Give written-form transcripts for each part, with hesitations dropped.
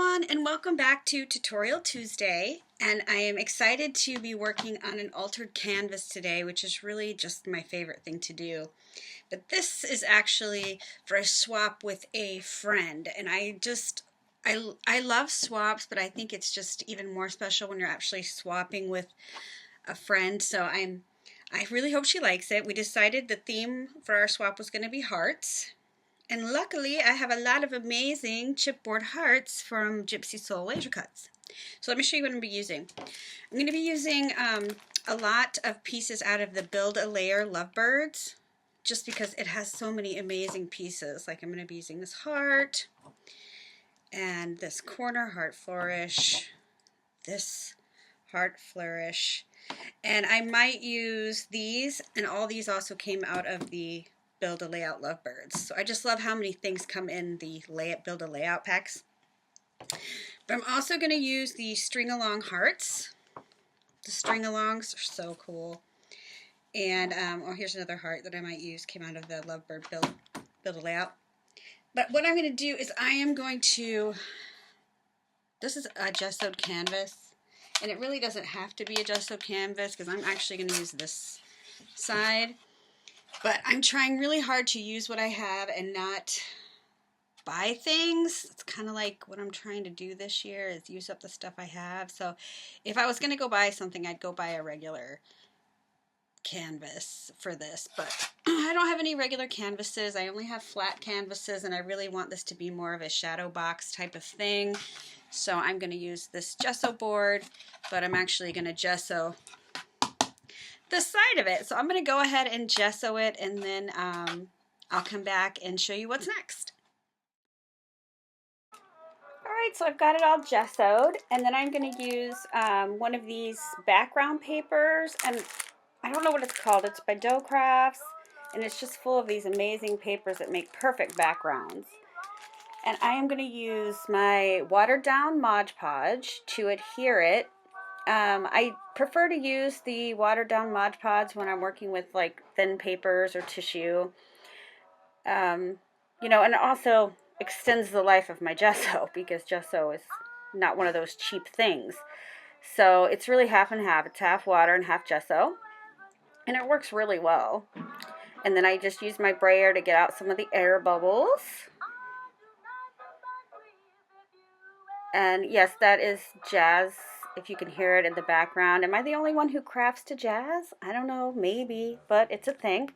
everyone, and welcome back to Tutorial Tuesday. And I am excited to be working on an altered canvas today, which is really just my favorite thing to do. But this is actually for a swap with a friend, and I love swaps, but I think it's just even more special when you're actually swapping with a friend. So I really hope she likes it. We decided the theme for our swap was going to be hearts. And luckily, I have a lot of amazing chipboard hearts from Gypsy Lasercuts. So let me show you what I'm going to be using. I'm going to be using a lot of pieces out of the Build a Layer Lovebirds, just because it has so many amazing pieces. Like I'm going to be using this heart, and this corner heart flourish, this heart flourish, and I might use these, and all these also came out of the Build a Layout Lovebirds. So I just love how many things come in the Build a Layout packs. But I'm also going to use the string along hearts. The string alongs are so cool. And oh, here's another heart that I might use. Came out of the Lovebird Build a Layout. But what I'm going to do is I am going to. This is a gessoed canvas, and it really doesn't have to be a gessoed canvas because I'm actually going to use this side. But I'm trying really hard to use what I have and not buy things. It's kind of like what I'm trying to do this year is use up the stuff I have. So if I was going to go buy something, I'd go buy a regular canvas for this. But I don't have any regular canvases. I only have flat canvases, and I really want this to be more of a shadow box type of thing. So I'm going to use this gesso board, but I'm actually going to gesso the side of it. So I'm going to go ahead and gesso it, and then I'll come back and show you what's next. Alright, so I've got it all gessoed, and then I'm going to use one of these background papers, and I don't know what it's called. It's by Dough Crafts, and it's just full of these amazing papers that make perfect backgrounds. And I am going to use my watered down Mod Podge to adhere it. I prefer to use the watered down Mod Podge when I'm working with like thin papers or tissue. You know, and it also extends the life of my gesso because gesso is not one of those cheap things. So it's really half and half. It's half water and half gesso. And it works really well. And then I just use my brayer to get out some of the air bubbles. And yes, that is jazz, if you can hear it in the background. Am I the only one who crafts to jazz? I don't know, maybe, but it's a thing.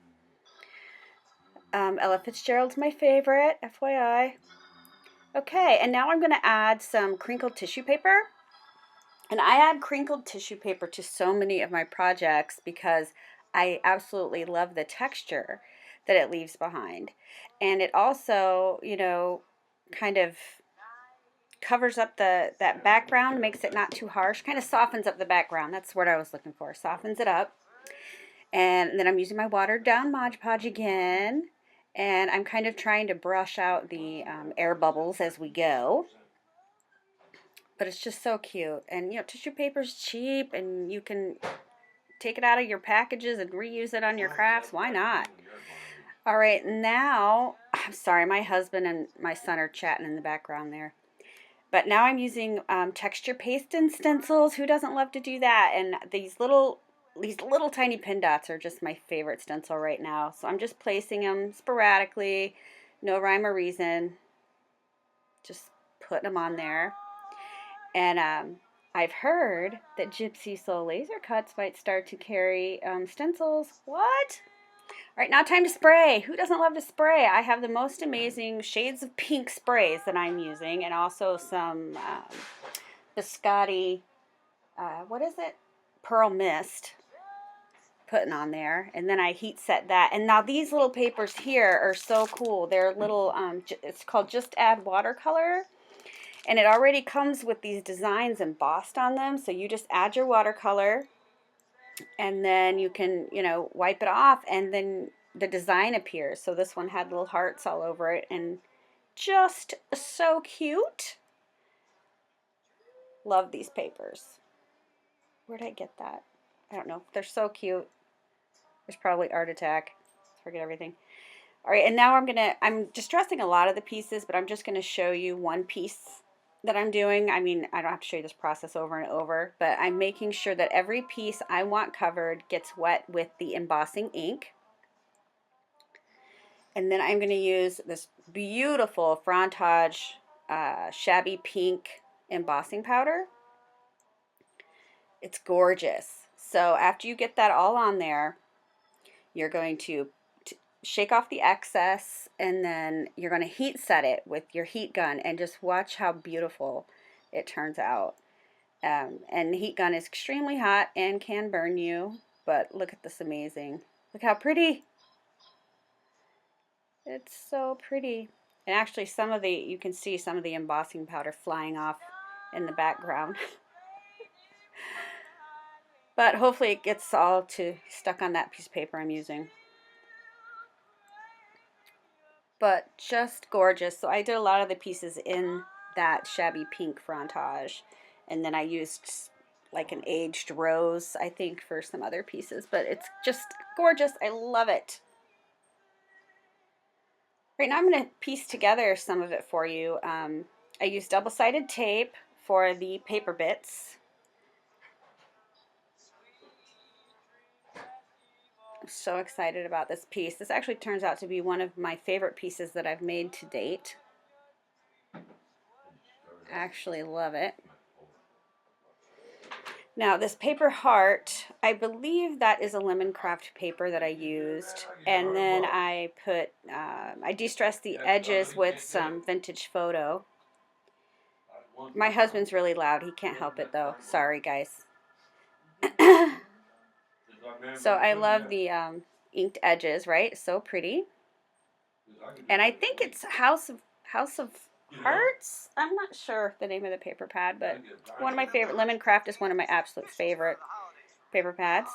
Ella Fitzgerald's my favorite, FYI. Okay, and now I'm going to add some crinkled tissue paper. And I add crinkled tissue paper to so many of my projects because I absolutely love the texture that it leaves behind. And it also, you know, kind of covers up that background, makes it not too harsh, kind of softens up the background. That's what I was looking for, softens it up. And then I'm using my watered down Mod Podge again, and I'm kind of trying to brush out the air bubbles as we go. But it's just so cute. And, you know, tissue paper's cheap, and you can take it out of your packages and reuse it on your crafts. Why not? All right, now, I'm sorry, my husband and my son are chatting in the background there. But now I'm using texture paste and stencils. Who doesn't love to do that? And these little tiny pin dots are just my favorite stencil right now. So I'm just placing them sporadically, no rhyme or reason. Just putting them on there. And I've heard that Gypsy Soul Lasercuts might start to carry stencils. What? All right, now time to spray. Who doesn't love to spray? I have the most amazing shades of pink sprays that I'm using, and also some biscotti, what is it? Pearl Mist, putting on there. And then I heat set that. And now these little papers here are so cool. They're little, it's called Just Add Watercolor. And it already comes with these designs embossed on them. So you just add your watercolor, and then you can, you know, wipe it off, and then the design appears. So this one had little hearts all over it, and just so cute. Love these papers. Where'd I get that? I don't know. They're so cute. There's probably Art Attack. Forget everything. All right, and now I'm distressing a lot of the pieces, but I'm just gonna show you one piece that I'm doing, I mean, I don't have to show you this process over and over, but I'm making sure that every piece I want covered gets wet with the embossing ink. And then I'm going to use this beautiful Frontage shabby pink embossing powder. It's gorgeous. So after you get that all on there, you're going to shake off the excess, and then you're going to heat set it with your heat gun and just watch how beautiful it turns out. And the heat gun is extremely hot and can burn you, but look at this amazing. Look how pretty. It's so pretty. And actually you can see some of the embossing powder flying off in the background. But hopefully it gets all stuck on that piece of paper I'm using. But just gorgeous. So I did a lot of the pieces in that shabby pink Frontage. And then I used like an aged rose, I think, for some other pieces. But it's just gorgeous. I love it. Right now I'm going to piece together some of it for you. I used double-sided tape for the paper bits. I'm so excited about this piece. This actually turns out to be one of my favorite pieces that I've made to date. I actually love it. Now this paper heart, I believe that is a lemon craft paper that I used, and then I de-stressed the edges with some vintage photo. My husband's really loud. He can't help it though. Sorry guys. So I love the inked edges, right? So pretty. And I think it's House of Hearts. I'm not sure the name of the paper pad, but one of my favorite. Lemon Craft is one of my absolute favorite paper pads.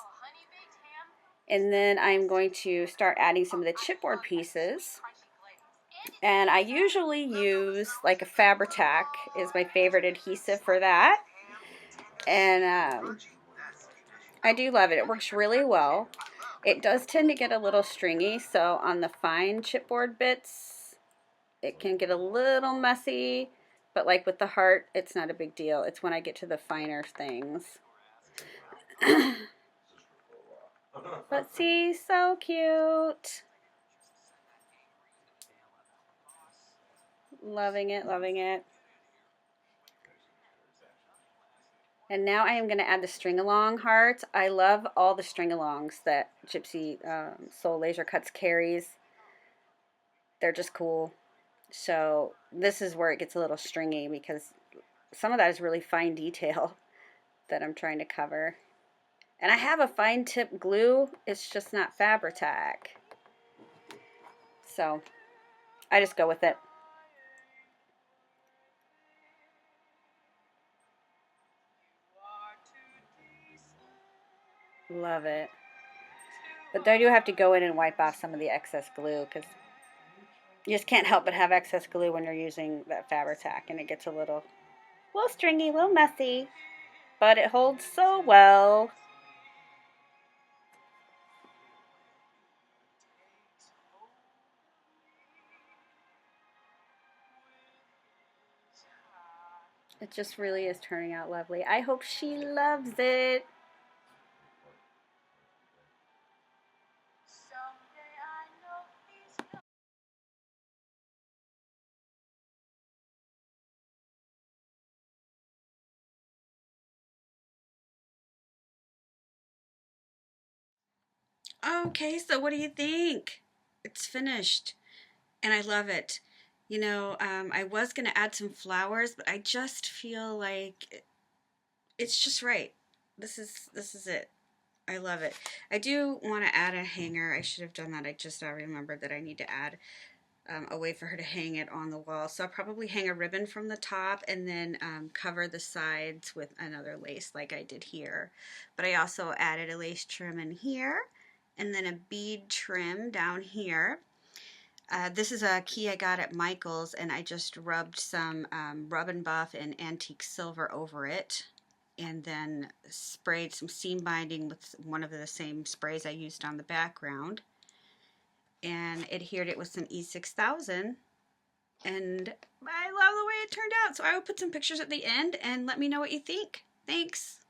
And then I'm going to start adding some of the chipboard pieces. And I usually use like a Fabri-Tac is my favorite adhesive for that. And I do love it. It works really well. It does tend to get a little stringy, so on the fine chipboard bits, it can get a little messy, but like with the heart, it's not a big deal. It's when I get to the finer things. But see, so cute. Loving it, loving it. And now I am going to add the string-along hearts. I love all the string-alongs that Gypsy Soul Lasercuts carries. They're just cool. So this is where it gets a little stringy because some of that is really fine detail that I'm trying to cover. And I have a fine tip glue. It's just not Fabri-Tac. So I just go with it. Love it. But I do have to go in and wipe off some of the excess glue because you just can't help but have excess glue when you're using that Fabri-Tac, and it gets a little stringy, a little messy, but it holds so well. It just really is turning out lovely. I hope she loves it. Okay, so what do you think? It's finished, and I love it. You know, I was going to add some flowers, but I just feel like it's just right. This is it. I love it. I do want to add a hanger. I should have done that. I just remembered that I need to add a way for her to hang it on the wall. So I'll probably hang a ribbon from the top and then cover the sides with another lace like I did here. But I also added a lace trim in here and then a bead trim down here. This is a key I got at Michael's, and I just rubbed some Rub and Buff and antique silver over it, and then sprayed some seam binding with one of the same sprays I used on the background, and adhered it with some E6000 and I love the way it turned out. So I will put some pictures at the end and let me know what you think. Thanks.